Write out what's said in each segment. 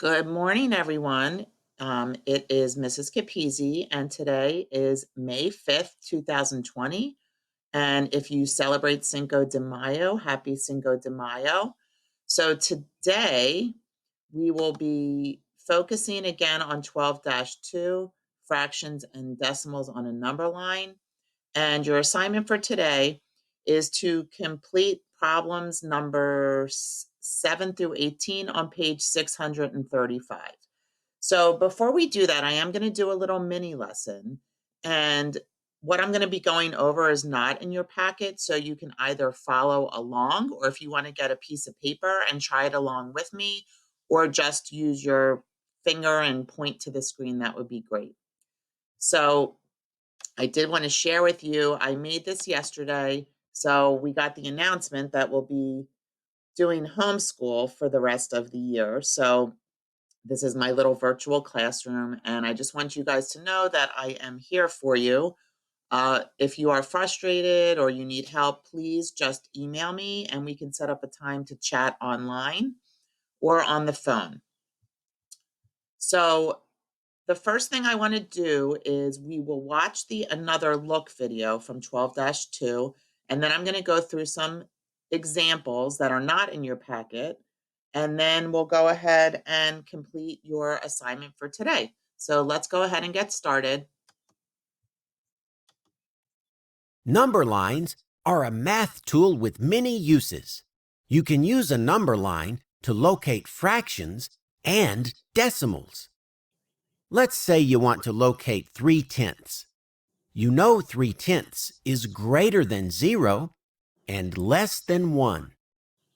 Good morning, everyone. It is Mrs. Capizzi, and today is May 5th, 2020. And if you celebrate Cinco de Mayo, happy Cinco de Mayo. So today we will be focusing again on 12-2, fractions and decimals on a number line. And your assignment for today is to complete problems number 7 through 18 on page 635. So before we do that, I am going to do a little mini lesson. And what I'm going to be going over is not in your packet. So you can either follow along, or if you want to get a piece of paper and try it along with me, or just use your finger and point to the screen, that would be great. So I did want to share with you, I made this yesterday. So we got the announcement that we'll be doing homeschool for the rest of the year. So this is my little virtual classroom, and I just want you guys to know that I am here for you. If you are frustrated or you need help, please just email me and we can set up a time to chat online or on the phone. So the first thing I want to do is we will watch the Another Look video from 12-2, and then I'm going to go through some examples that are not in your packet, and then we'll go ahead and complete your assignment for today. So let's go ahead and get started. Number lines are a math tool with many uses. You can use a number line to locate fractions and decimals. Let's say you want to locate 3/10. You know 3/10 is greater than 0 and less than 1.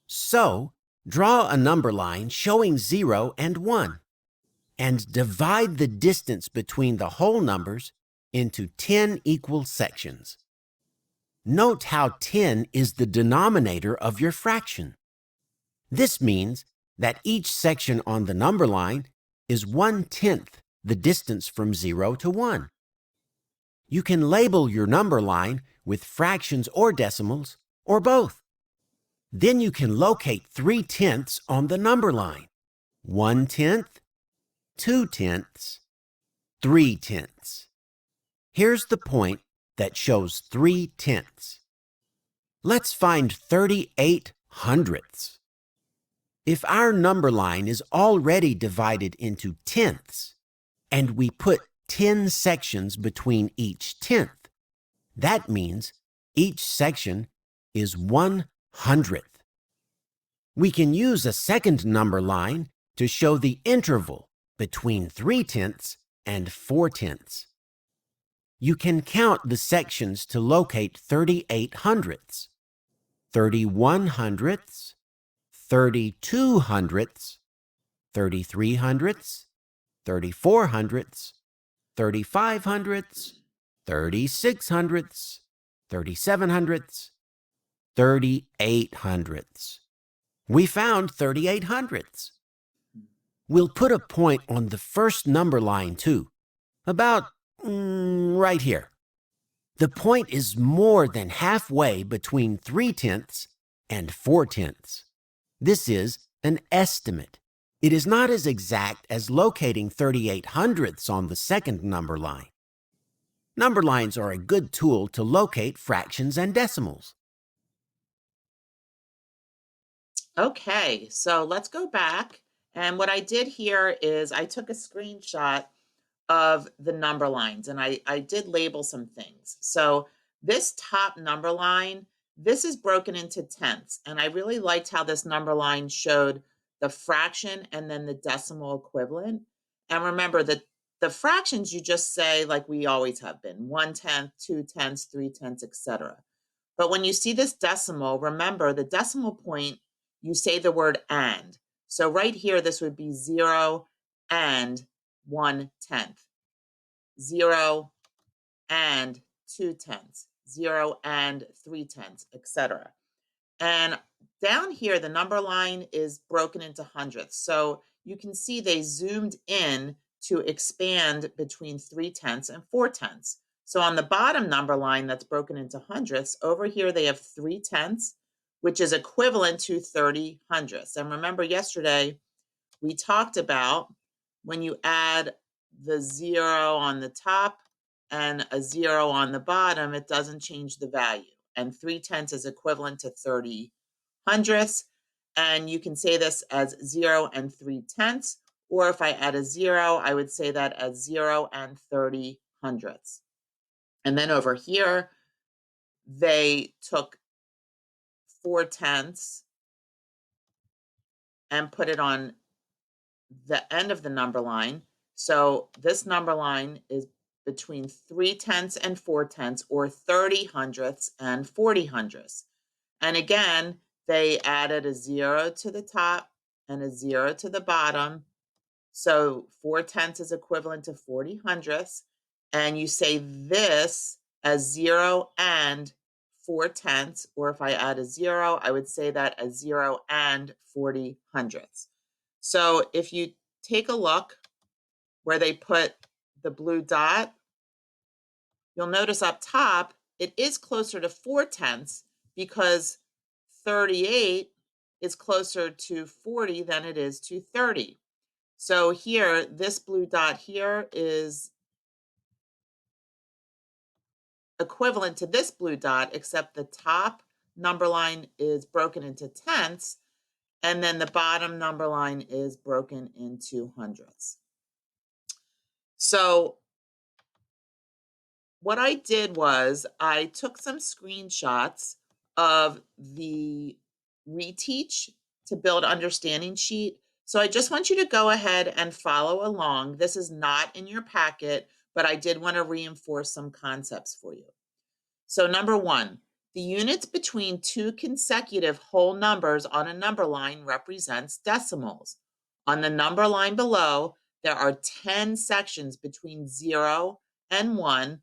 So, draw a number line showing 0 and 1 and divide the distance between the whole numbers into 10 equal sections. Note how 10 is the denominator of your fraction. This means that each section on the number line is 1/10 the distance from 0 to 1. You can label your number line with fractions or decimals, or both. Then you can locate 3/10 on the number line: 1/10, 2/10, 3/10. Here's the point that shows 3/10. Let's find 38/100. If our number line is already divided into tenths, and we put 10 sections between each tenth, that means each section is 1/100th. We can use a second number line to show the interval between 3/10 and 4/10. You can count the sections to locate 38/100ths, 31/100ths, 32/100ths, 33/100ths, 34/100ths, 35/100ths, 36/100ths, 37/100ths, 38/100ths. We found 38/100ths. We'll put a point on the first number line too, about right here. The point is more than halfway between 3/10 and 4/10. This is an estimate. It is not as exact as locating 38/100ths on the second number line. Number lines are a good tool to locate fractions and decimals. Okay, so let's go back. And what I did here is I took a screenshot of the number lines, and I did label some things. So this top number line, this is broken into tenths, and I really liked how this number line showed the fraction and then the decimal equivalent. And remember that the fractions you just say like we always have been: 1/10, 2/10, 3/10, etc. But when you see this decimal, remember the decimal point, you say the word and. So right here, this would be 0 and 1/10. 0 and 2/10, 0 and 3/10, etc. And down here, the number line is broken into hundredths. So you can see they zoomed in to expand between 3/10 and 4/10. So on the bottom number line that's broken into hundredths, over here they have 3/10, which is equivalent to 30/100ths. And remember yesterday, we talked about when you add the 0 on the top and a 0 on the bottom, it doesn't change the value. And 3/10 is equivalent to 30 hundredths. And you can say this as 0 and 3/10. Or if I add a 0, I would say that as 0 and 30 hundredths. And then over here, they took 4/10 and put it on the end of the number line. So this number line is between 3/10 and 4/10, or 30 hundredths and 40 hundredths. And again, they added a 0 to the top and a 0 to the bottom. So 4/10 is equivalent to 40 hundredths. And you say this as 0 and 4/10, or if I add a 0, I would say that as 0 and 40 hundredths. So if you take a look where they put the blue dot, you'll notice up top, it is closer to 4/10 because 38 is closer to 40 than it is to 30. So here, this blue dot here is equivalent to this blue dot, except the top number line is broken into tenths, and then the bottom number line is broken into hundredths. So what I did was I took some screenshots of the reteach to build understanding sheet. So I just want you to go ahead and follow along. This is not in your packet, but I did want to reinforce some concepts for you. So number one, the units between two consecutive whole numbers on a number line represents decimals. On the number line below, there are 10 sections between 0 and 1.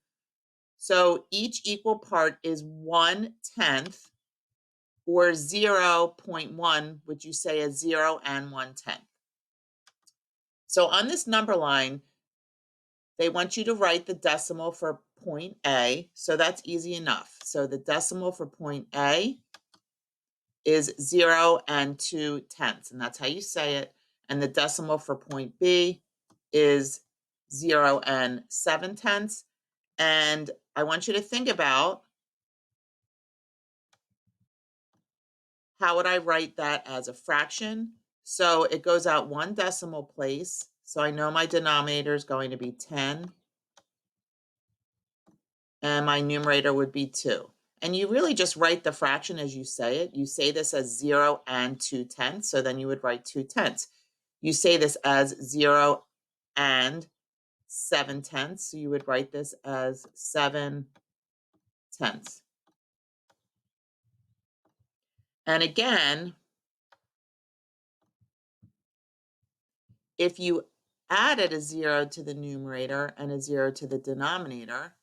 So each equal part is 1/10, or 0.1, which you say is 0 and 1/10. So on this number line, they want you to write the decimal for point A. So that's easy enough. So the decimal for point A is 0 and 2/10, and that's how you say it. And the decimal for point B is 0 and 7/10. And I want you to think about, how would I write that as a fraction? So it goes out one decimal place. So I know my denominator is going to be 10, and my numerator would be 2. And you really just write the fraction as you say it. You say this as 0 and 2/10, so then you would write 2/10. You say this as 0 and 7/10, so you would write this as 7/10. And again, if you added a 0 to the numerator and a 0 to the denominator,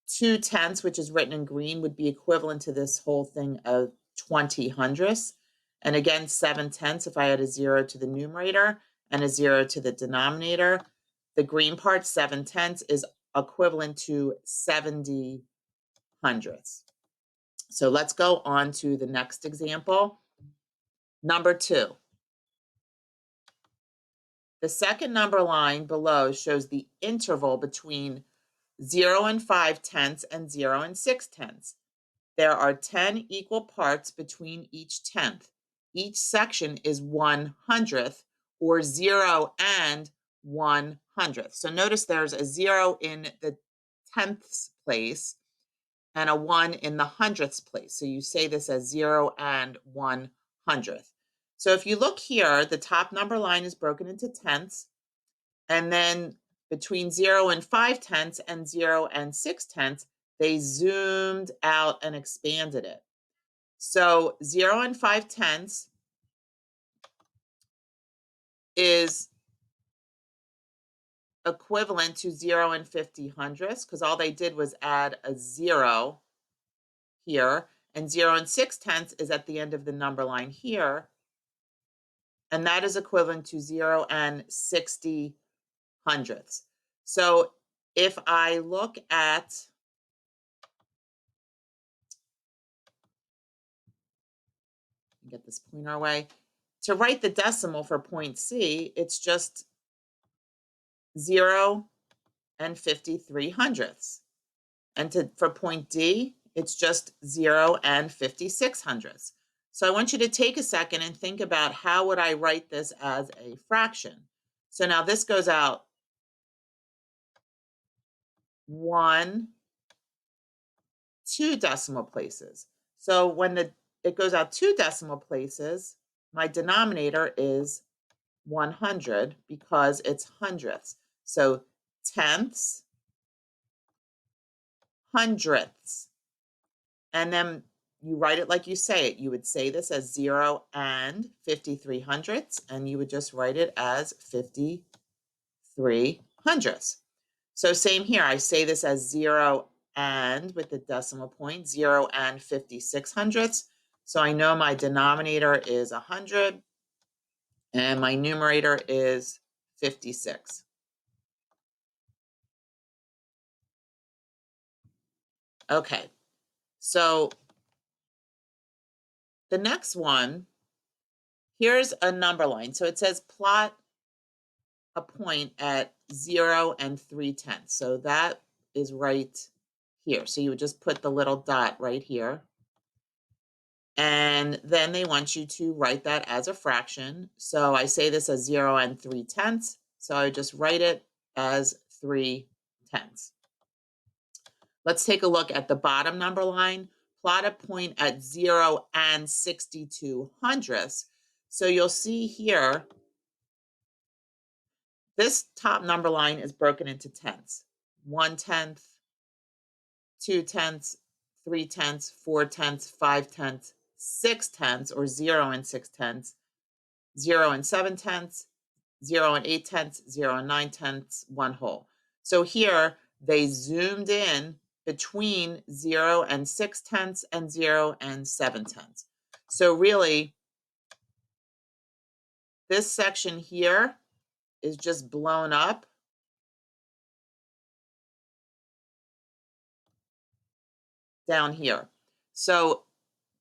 2/10, which is written in green, would be equivalent to this whole thing of 20 hundredths. And again, 7/10, if I had a 0 to the numerator and a 0 to the denominator, the green part, 7/10, is equivalent to 70 hundredths. So let's go on to the next example. Number 2. The second number line below shows the interval between 0 and 5/10 and 0 and 6/10. There are 10 equal parts between each tenth. Each section is 1/100th, or 0 and 1/100th. So notice there's a 0 in the tenths place and a 1 in the hundredths place. So you say this as 0 and 1/100th. So if you look here, the top number line is broken into tenths, and then between 0 and 5/10 and 0 and 6/10, they zoomed out and expanded it. So 0 and 5/10 is equivalent to 0 and 50 hundredths, because all they did was add a 0 here, and 0 and 6/10 is at the end of the number line here, and that is equivalent to 0 and 60 hundredths. So if I look at, get this pointer away. to write the decimal for point C, it's just 0 and 53 hundredths. And for point D, it's just 0 and 56 hundredths. So I want you to take a second and think about, how would I write this as a fraction? So now this goes out 1, 2 decimal places. So when it goes out 2 decimal places, my denominator is 100 because it's hundredths. So tenths, hundredths. And then you write it like you say it. You would say this as 0 and 53 hundredths, and you would just write it as 53 hundredths. So same here. I say this as 0 and, with the decimal point, 0 and 56 hundredths. So I know my denominator is 100 and my numerator is 56. Okay, so the next one, here's a number line. So it says plot a point at 0 and 3/10. So that is right here. So you would just put the little dot right here. And then they want you to write that as a fraction. So I say this as 0 and 3/10. So I just write it as 3/10. Let's take a look at the bottom number line. Plot a point at 0 and 62 hundredths. So you'll see here, this top number line is broken into tenths. 1/10, 2/10, 3/10, 4/10, 5/10, 6/10, or 0 and 6/10, 0 and 7/10, 0 and 8/10, 0 and 9/10, 1 whole. So here they zoomed in between 0 and 6/10 and 0 and 7/10. So really, this section here is just blown up down here. So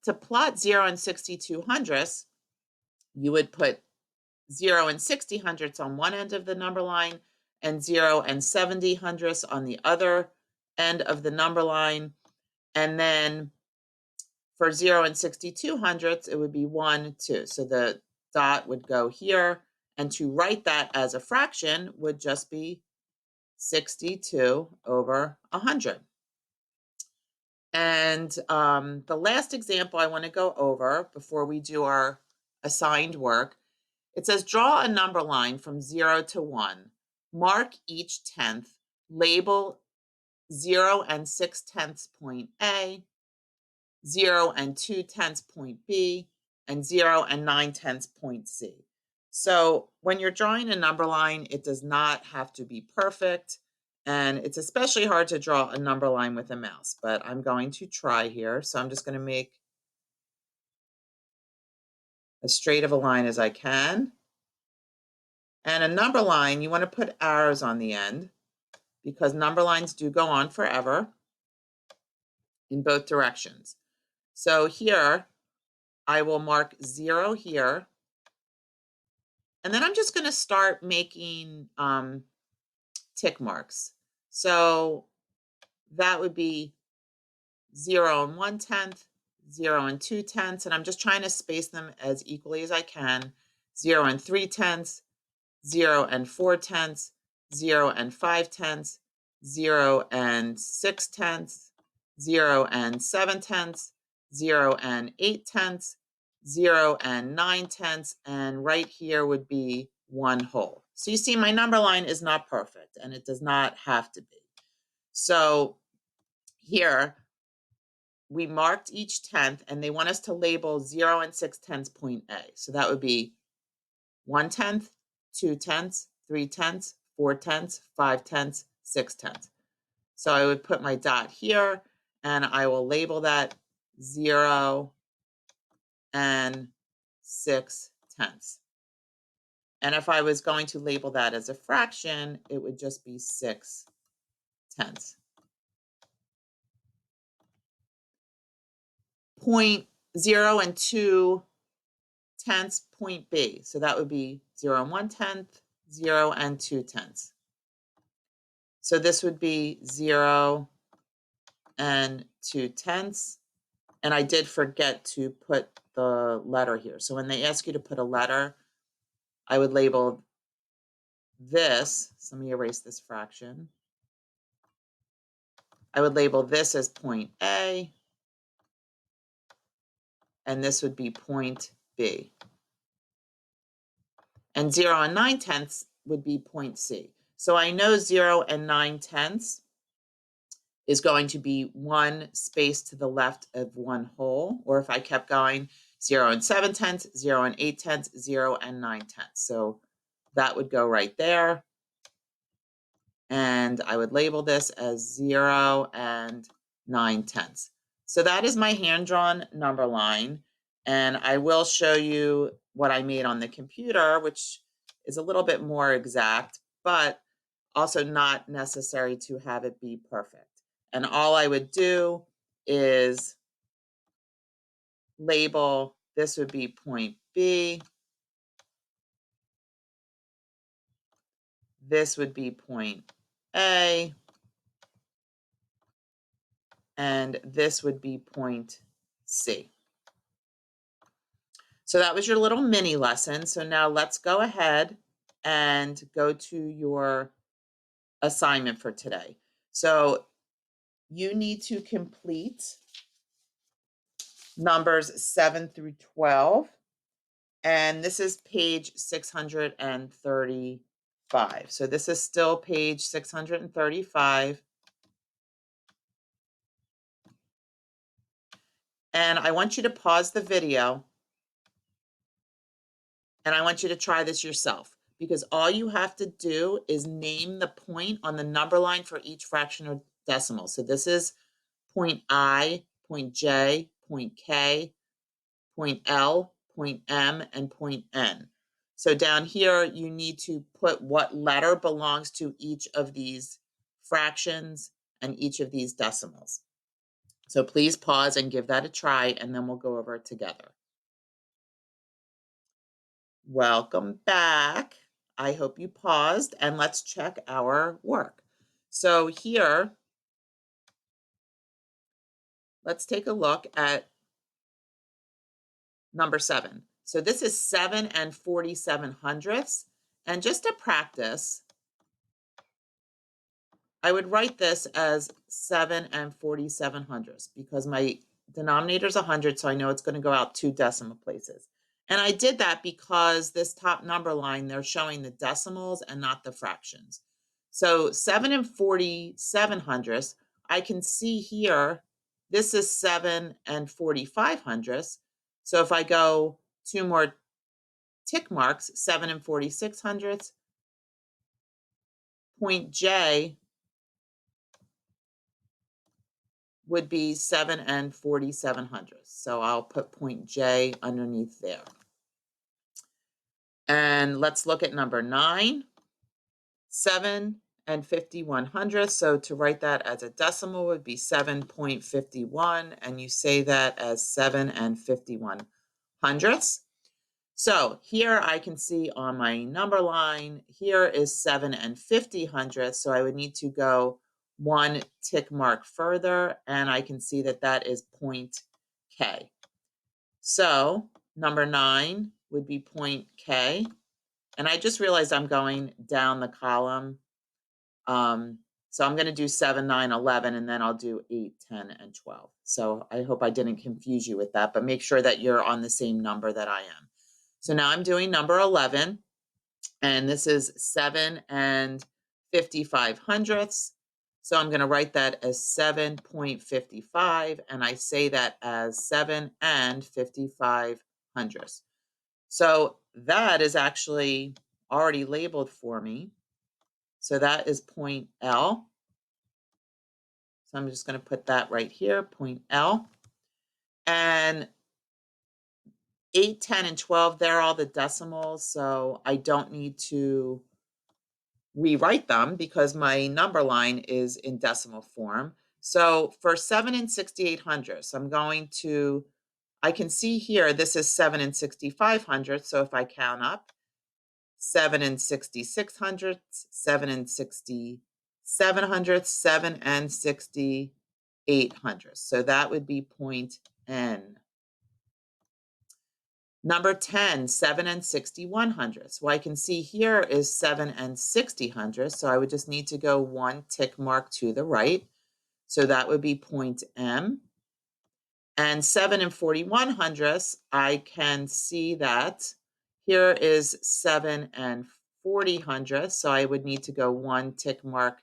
to plot 0 and 62 hundredths, you would put 0 and 60 hundredths on one end of the number line and 0 and 70 hundredths on the other end of the number line. And then for 0 and 62 hundredths, it would be 1, 2. So the dot would go here. And to write that as a fraction would just be 62 over 100. And the last example I want to go over before we do our assigned work, it says draw a number line from 0 to 1. Mark each tenth. Label 0 and 6/10 point A, 0 and 2/10 point B, and 0 and 9/10 point C. So when you're drawing a number line, it does not have to be perfect. And it's especially hard to draw a number line with a mouse, but I'm going to try here. So I'm just going to make as straight of a line as I can. And a number line, you want to put arrows on the end because number lines do go on forever in both directions. So here, I will mark 0 here. And then I'm just going to start making tick marks. So that would be 0 and 1/10, 0 and 2/10, and I'm just trying to space them as equally as I can. 0 and 3/10, 0 and 4/10, 0 and 5/10, 0 and 6/10, 0 and 7/10, 0 and 8/10, 0 and 9/10, and right here would be 1 whole. So you see my number line is not perfect, and it does not have to be. So here we marked each tenth, and they want us to label 0 and 6/10 point A. So that would be 1/10, 2/10, 3/10, 4/10, 5/10, 6/10. So I would put my dot here, and I will label that 0 and 6/10. And if I was going to label that as a fraction, it would just be 6/10. Point 0 and 2 tenths, point B. So that would be 0 and 1/10, 0 and 2/10. So this would be 0 and 2/10. And I did forget to put the letter here. So when they ask you to put a letter, I would label this. So let me erase this fraction. I would label this as point A, and this would be point B. And 0 and 9/10 would be point C. So I know 0 and 9/10 is going to be one space to the left of one whole, or if I kept going, 0 and 7/10, 0 and 8/10, 0 and 9/10. So that would go right there. And I would label this as 0 and 9/10. So that is my hand-drawn number line. And I will show you what I made on the computer, which is a little bit more exact, but also not necessary to have it be perfect. And all I would do is label, this would be point B, this would be point A, and this would be point C. So that was your little mini lesson. So now let's go ahead and go to your assignment for today. So you need to complete numbers 7 through 12. And this is page 635. So this is still page 635. And I want you to pause the video and I want you to try this yourself because all you have to do is name the point on the number line for each fraction or decimal. So this is point I, point J, point K, point L, point M, and point N. So down here, you need to put what letter belongs to each of these fractions and each of these decimals. So please pause and give that a try, and then we'll go over it together. Welcome back. I hope you paused, and let's check our work. So here, let's take a look at number 7. So this is 7 and 47 hundredths. And just to practice, I would write this as 7 and 47 hundredths because my denominator is 100, so I know it's going to go out 2 decimal places. And I did that because this top number line, they're showing the decimals and not the fractions. So 7 and 47 hundredths, I can see here, this is 7 and 45 hundredths. So if I go 2 more tick marks, 7 and 46 hundredths, point J would be 7 and 47 hundredths. So I'll put point J underneath there. And let's look at number 9, 7 and 51 hundredths. So to write that as a decimal would be 7.51, and you say that as 7 and 51 hundredths. So here I can see on my number line, here is 7 and 50 hundredths. So I would need to go 1 tick mark further, and I can see that that is point K. So number 9 would be point K. And I just realized I'm going down the column. So I'm going to do 7, 9, 11, and then I'll do 8, 10, and 12. So I hope I didn't confuse you with that, but make sure that you're on the same number that I am. So now I'm doing number 11, and this is 7 and 55 hundredths. So I'm going to write that as 7.55, and I say that as 7 and 55 hundredths. So that is actually already labeled for me. So that is point L. So I'm just going to put that right here, point L. And 8, 10, and 12, they're all the decimals, so I don't need to rewrite them because my number line is in decimal form. So for 7 and 68 hundredths, I'm going to I can see here, this is 7 and 65 hundredths. So if I count up, 7 and 66 hundredths, 7 and 67 hundredths, 7 and 68 hundredths. So that would be point N. Number 10, 7 and 61 hundredths. Well, I can see here is 7 and 60 hundredths. So I would just need to go one tick mark to the right. So that would be point M. And 7 and 41 hundredths, I can see that here is 7 and 40 hundredths. So I would need to go one tick mark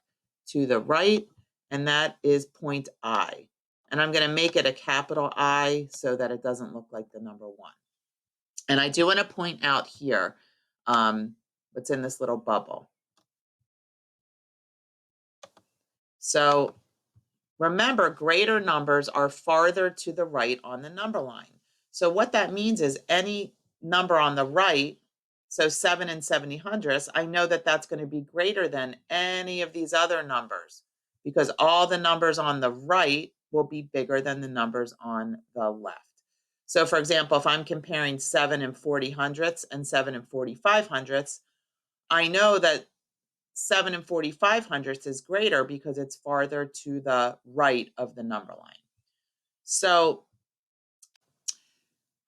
to the right, and that is point I. And I'm going to make it a capital I so that it doesn't look like the number 1. And I do want to point out here what's in this little bubble. So remember, greater numbers are farther to the right on the number line. So what that means is any number on the right, so 7 and 70 hundredths, I know that that's going to be greater than any of these other numbers because all the numbers on the right will be bigger than the numbers on the left. So for example, if I'm comparing 7 and 40 hundredths and 7 and 45 hundredths, I know that 7 and 45 hundredths is greater because it's farther to the right of the number line. So,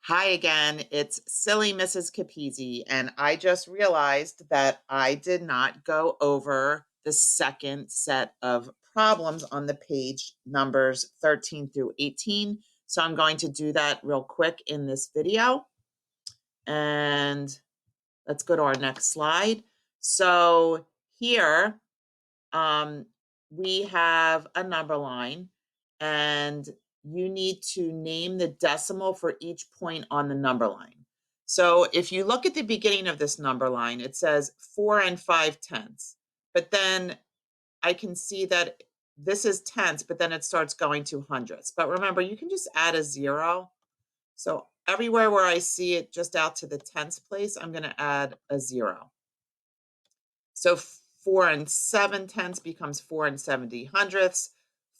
hi again, it's silly Mrs. Capizzi, and I just realized that I did not go over the second set of problems on the page numbers 13 through 18. So I'm going to do that real quick in this video. And let's go to our next slide. So here, um, we have a number line, and you need to name the decimal for each point on the number line. So if you look at the beginning of this number line, it says 4 and 5 tenths. But then I can see that this is tenths, but then it starts going to hundredths. But remember, you can just add a 0. So everywhere where I see it just out to the tenths place, I'm going to add a 0. So 4 and 7 tenths becomes 4 and 70 hundredths.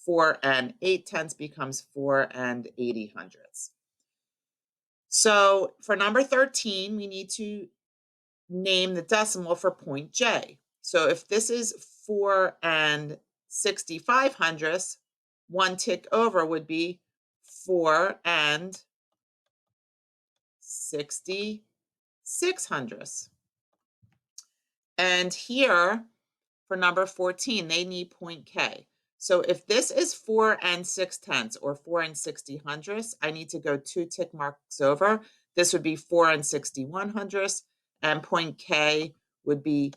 4 and 8 tenths becomes 4 and 80 hundredths. So for number 13, we need to name the decimal for point J. So if this is 4 and 65 hundredths, one tick over would be 4 and 66 hundredths. And here, for number 14, they need point K. So if this is 4 and 6 tenths or 4 and 60 hundredths, I need to go 2 tick marks over. This would be 4 and 61 hundredths, and point K would be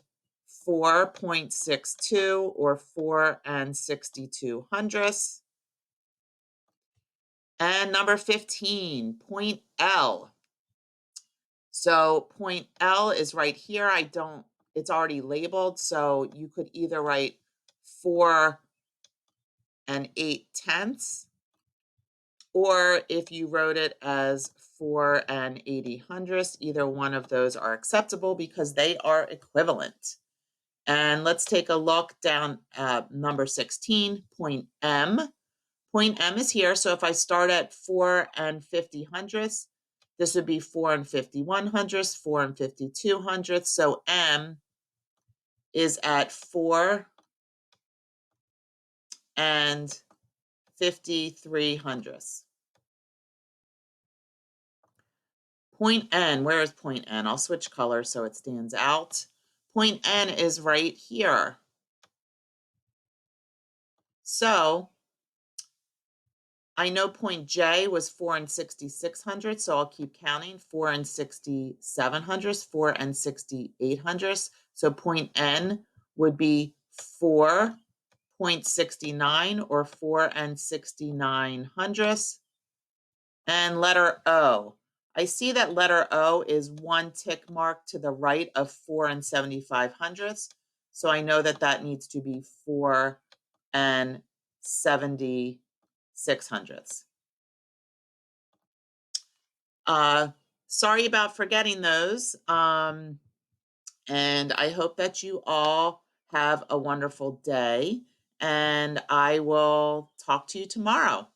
4.62 or 4 and 62 hundredths. And number 15, point L. So point L is right here. It's already labeled, so you could either write 4 and 8 tenths, or if you wrote it as 4 and 80 hundredths, either one of those are acceptable because they are equivalent. And let's take a look down at number 16, point M. Point M is here, so if I start at 4 and 50 hundredths, this would be 4 and 51 hundredths, 4 and 52 hundredths. So M is at 4 and 53 hundredths. Point N, where is point N? I'll switch colors so it stands out. Point N is right here. So I know point J was 4 and 66 hundredths, so I'll keep counting. 4 and 67 hundredths, 4 and 68 hundredths. So point N would be 4.69 or 4 and 69 hundredths. And letter O. I see that letter O is one tick mark to the right of 4 and 75 hundredths. So I know that that needs to be 4 and 76 hundredths. Sorry about forgetting those. And I hope that you all have a wonderful day. And I will talk to you tomorrow.